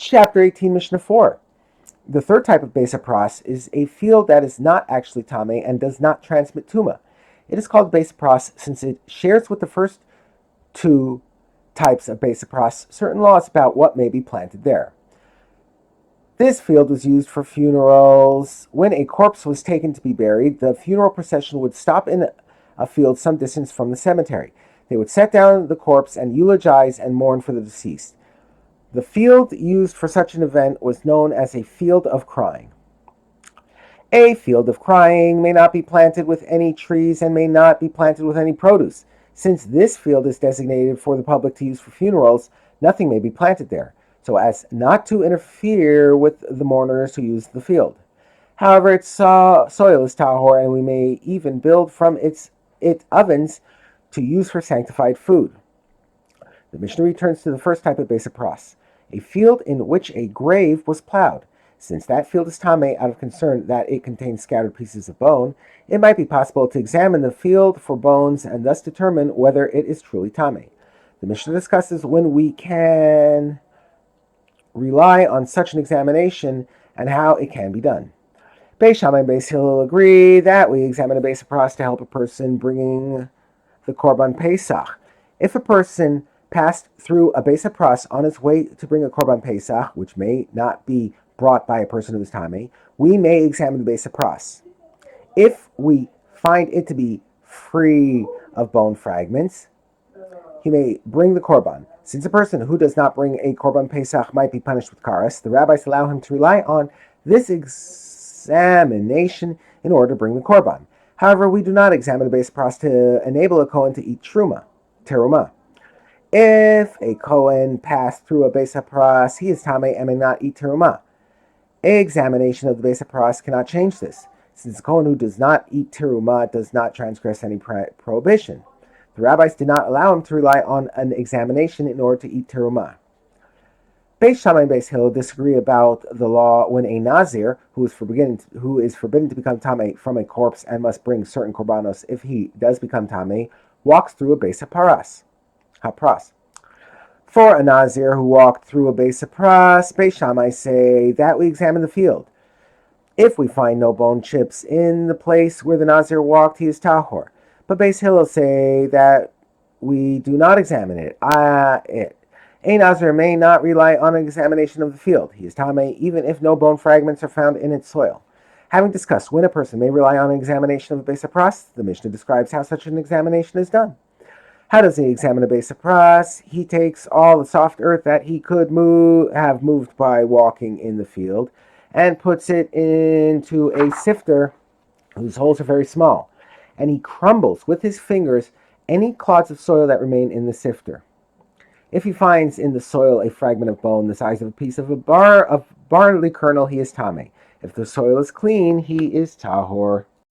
Chapter 18, Mishnah 4. The third type of Beis HaPras is a field that is not actually Tameh and does not transmit Tuma. It is called Beis HaPras since it shares with the first two types of Beis HaPras certain laws about what may be planted there. This field was used for funerals. When a corpse was taken to be buried, the funeral procession would stop in a field some distance from the cemetery. They would set down the corpse and eulogize and mourn for the deceased. The field used for such an event was known as a field of crying. A field of crying may not be planted with any trees and may not be planted with any produce. Since this field is designated for the public to use for funerals, nothing may be planted there, so as not to interfere with the mourners who use the field. However, its soil is tahor, and we may even build from it ovens to use for sanctified food. The Mishnah returns to the first type of Beis HaPras, a field in which a grave was plowed. Since that field is tameh out of concern that it contains scattered pieces of bone, it might be possible to examine the field for bones and thus determine whether it is truly tameh. The Mishnah discusses when we can rely on such an examination and how it can be done. Beis Shammai and Beis Hillel agree that we examine a Beis HaPras to help a person bringing the Korban Pesach. If a person passed through a Beis HaPras on its way to bring a Korban Pesach, which may not be brought by a person who is tameh, we may examine the Beis HaPras. If we find it to be free of bone fragments, he may bring the Korban. Since a person who does not bring a Korban Pesach might be punished with karas, the rabbis allow him to rely on this examination in order to bring the Korban. However, we do not examine the Beis HaPras to enable a Kohen to eat terumah. If a Kohen passed through a Beis HaPras, he is tameh and may not eat terumah. Examination of the Beis HaPras cannot change this, since the Kohen who does not eat terumah does not transgress any prohibition. The rabbis did not allow him to rely on an examination in order to eat terumah. Beis Shammai and Beis Hillel disagree about the law when a Nazir, who is forbidden to become tameh from a corpse and must bring certain korbanos if he does become tameh, walks through a Beis HaPras. For a Nazir who walked through a Beis HaPras, Beis Shammai say that we examine the field. If we find no bone chips in the place where the Nazir walked, he is tahor. But Beis Hillel say that we do not examine it. A Nazir may not rely on an examination of the field. He is tameh even if no bone fragments are found in its soil. Having discussed when a person may rely on an examination of the Beis HaPras, the Mishnah describes how such an examination is done. How does he examine a Beis HaPras? He takes all the soft earth that he could have moved by walking in the field and puts it into a sifter whose holes are very small, and he crumbles with his fingers any clods of soil that remain in the sifter. If he finds in the soil a fragment of bone the size of a piece of barley kernel, he is tameh. If the soil is clean, he is tahor.